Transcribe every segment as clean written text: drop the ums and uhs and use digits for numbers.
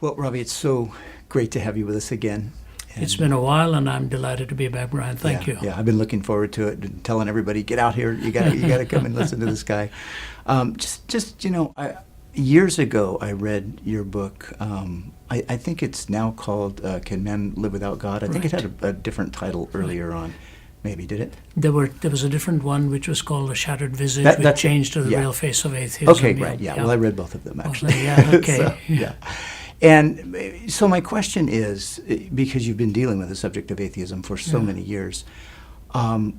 Well, Ravi, it's so great to have you with us again. It's been a while, and I'm delighted to be back, Brian. Thank you. Yeah, I've been looking forward to it and telling everybody, get out here. You got to come and listen to this guy. Years ago, I read your book. I think it's now called "Can Men Live Without God?" I think it had a different title earlier on. Maybe, did it? There was a different one which was called "A Shattered Visage," which changed to "The Real Face of Atheism." Okay, right. Yeah. Well, I read both of them actually. Yeah. Okay. Yeah. And so my question is, because you've been dealing with the subject of atheism for so many years,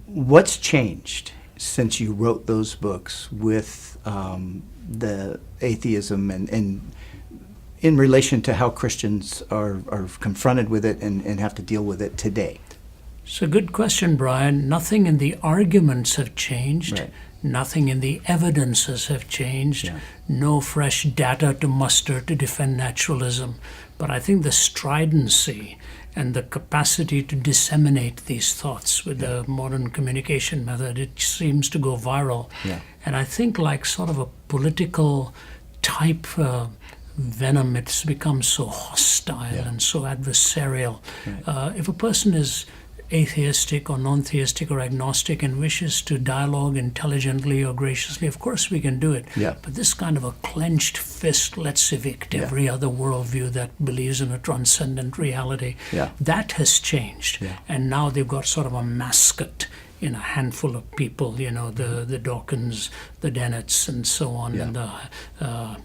what's changed since you wrote those books with the atheism and in relation to how Christians are confronted with it and have to deal with it today? It's a good question, Brian. Nothing in the arguments have changed. Right. Nothing in the evidences have changed. Yeah. No fresh data to muster to defend naturalism. But I think the stridency and the capacity to disseminate these thoughts with the modern communication method, it seems to go viral. Yeah. And I think like sort of a political type venom, it's become so hostile and so adversarial. Right. If a person is atheistic or non-theistic or agnostic and wishes to dialogue intelligently or graciously, of course we can do it. Yeah. But this kind of a clenched fist, let's evict every other worldview that believes in a transcendent reality, that has changed. Yeah. And now they've got sort of a mascot in a handful of people, the Dawkins, the Dennett's, and so on, and the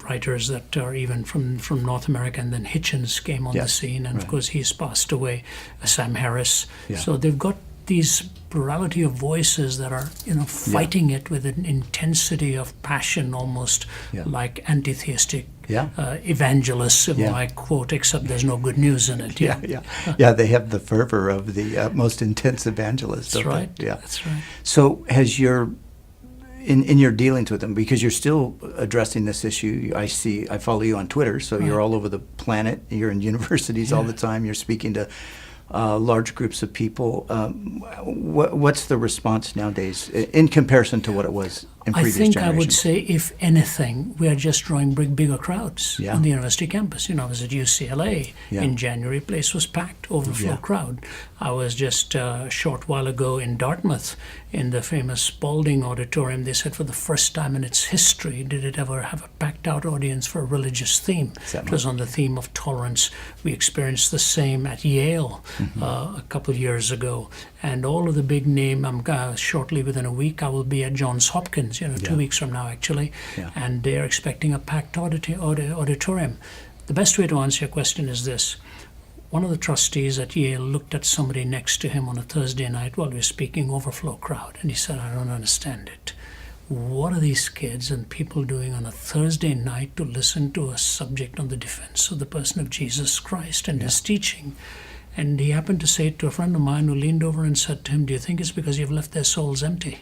writers that are even from North America, and then Hitchens came on the scene, and of course he's passed away, Sam Harris. So they've got these plurality of voices that are fighting it with an intensity of passion, almost like anti-theistic evangelists, if I quote, except there's no good news in it. Yeah, they have the fervor of the most intense evangelists. That's right. Yeah, that's right. So has your in your dealings with them, because you're still addressing this issue, I follow you on Twitter, so you're all over the planet. You're in universities all the time. You're speaking to large groups of people. What's the response nowadays in comparison to what it was in previous generations? I would say, if anything, we are just drawing bigger crowds on the university campus. I was at UCLA in January. Place was packed, overflow crowd. I was just a short while ago in Dartmouth in the famous Spalding Auditorium. They said for the first time in its history did it ever have a packed out audience for a religious theme. It was on the theme of tolerance. We experienced the same at Yale a couple of years ago. And all of the big name, shortly within a week, I will be at Johns Hopkins, 2 weeks from now actually, and they're expecting a packed auditorium. The best way to answer your question is this. One of the trustees at Yale looked at somebody next to him on a Thursday night while we were speaking, overflow crowd, and he said, I don't understand it. What are these kids and people doing on a Thursday night to listen to a subject on the defense of the person of Jesus Christ and his teaching? And he happened to say it to a friend of mine who leaned over and said to him, do you think it's because you've left their souls empty?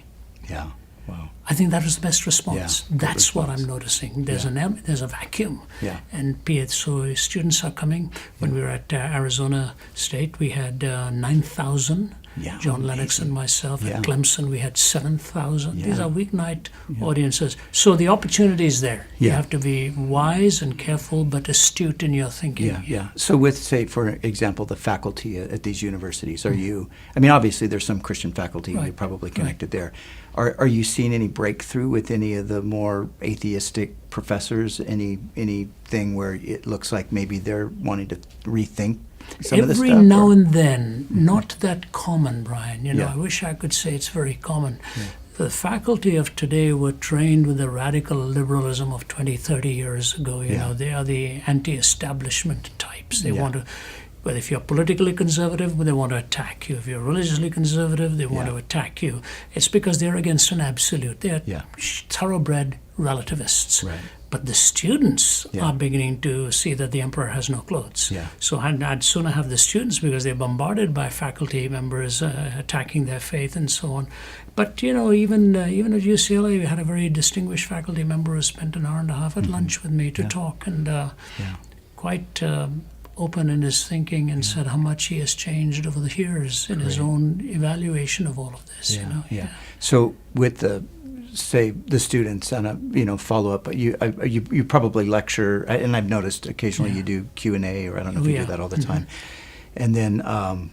Yeah. Wow. I think that was the best response. Yeah, that's what I'm noticing. There's there's a vacuum. Yeah. And so students are coming. When we were at Arizona State, we had 9,000. John Lennox and myself. At Clemson, we had 7,000. These are weeknight audiences. So the opportunity is there. You have to be wise and careful, but astute in your thinking. So with, say, for example, the faculty at these universities, are you, obviously there's some Christian faculty, you're probably connected there. Are you seeing any breakthrough with any of the more atheistic professors? Anything where it looks like maybe they're wanting to rethink some of the stuff? Every now and then, not that common, Brian. I wish I could say it's very common. The faculty of today were trained with the radical liberalism of 20, 30 years ago. They are the anti-establishment types. They want to, but if you're politically conservative, they want to attack you. If you're religiously conservative, they want to attack you. It's because they're against an absolute. They're thoroughbred relativists. Right. But the students are beginning to see that the emperor has no clothes. So I'd sooner have the students, because they're bombarded by faculty members attacking their faith and so on. But even at UCLA, we had a very distinguished faculty member who spent an hour and a half at lunch with me to talk, and quite open in his thinking, and said how much he has changed over the years in his own evaluation of all of this. So with the say the students on a follow up. You probably lecture, and I've noticed occasionally you do Q&A, or I don't know if you do that all the time. And then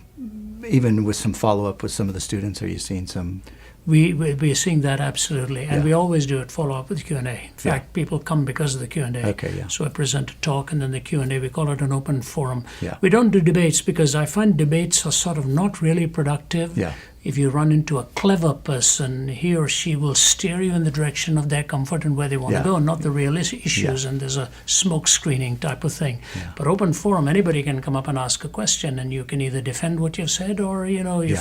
even with some follow up with some of the students, are you seeing some? We're seeing that absolutely, and we always do it follow up with Q&A. In fact, people come because of the Q&A. Okay, yeah. So I present a talk, and then the Q&A. We call it an open forum. Yeah. We don't do debates because I find debates are sort of not really productive. Yeah. If you run into a clever person, he or she will steer you in the direction of their comfort and where they want to go, not the real issues. And there's a smoke screening type of thing. Yeah. But open forum, anybody can come up and ask a question, and you can either defend what you've said, or you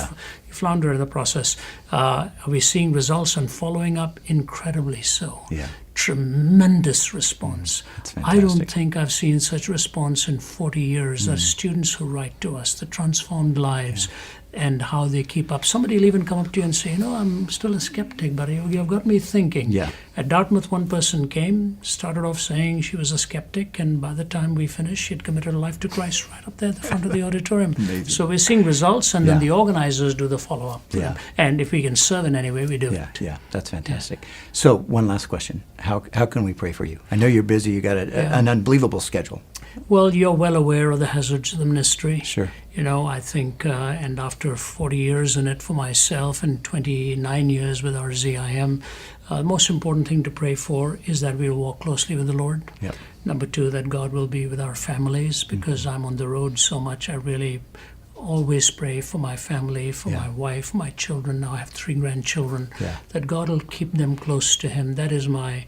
flounder in the process. Are we seeing results and following up? Incredibly so. Yeah. Tremendous response. I don't think I've seen such response in 40 years. There's students who write to us, the transformed lives, and how they keep up. Somebody will even come up to you and say, I'm still a skeptic, but you've got me thinking. Yeah. At Dartmouth, one person came, started off saying she was a skeptic, and by the time we finished, she had committed her life to Christ right up there at the front of the auditorium. Amazing. So we're seeing results, and then the organizers do the follow-up. Yeah. And if we can serve in any way, we do it. Yeah, that's fantastic. So one last question. How can we pray for you? I know you're busy. You got an unbelievable schedule. Well, you're well aware of the hazards of the ministry. Sure. I think, and after 40 years in it for myself and 29 years with our ZIM, the most important thing to pray for is that we'll walk closely with the Lord. Yep. Number two, that God will be with our families, because I'm on the road so much. I really always pray for my family, for my wife, my children. Now I have 3 grandchildren, that God will keep them close to Him. That is my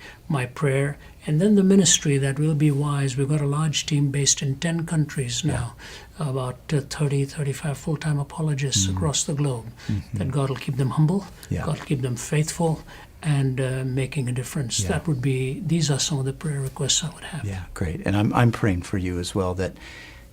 prayer. And then the ministry, that we'll be wise. We've got a large team based in 10 countries now, about 30, 35 full-time apologists across the globe, that God will keep them humble, God will keep them faithful, and making a difference. Yeah. These are some of the prayer requests I would have. Yeah, great. And I'm praying for you as well, that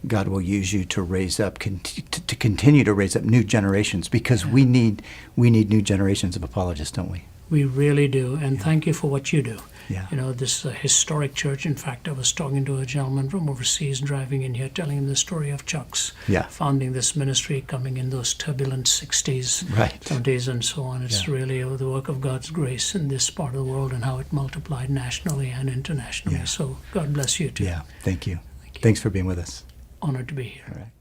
God will use you to raise up, to continue to raise up new generations, because we need new generations of apologists, don't we? We really do, and thank you for what you do. Yeah. This is a historic church. In fact, I was talking to a gentleman from overseas driving in here, telling him the story of Chuck's founding this ministry, coming in those turbulent 60s, 70s, and so on. It's really the work of God's grace in this part of the world, and how it multiplied nationally and internationally. So God bless you too. Yeah, thank you. Thanks for being with us. Honored to be here. All right.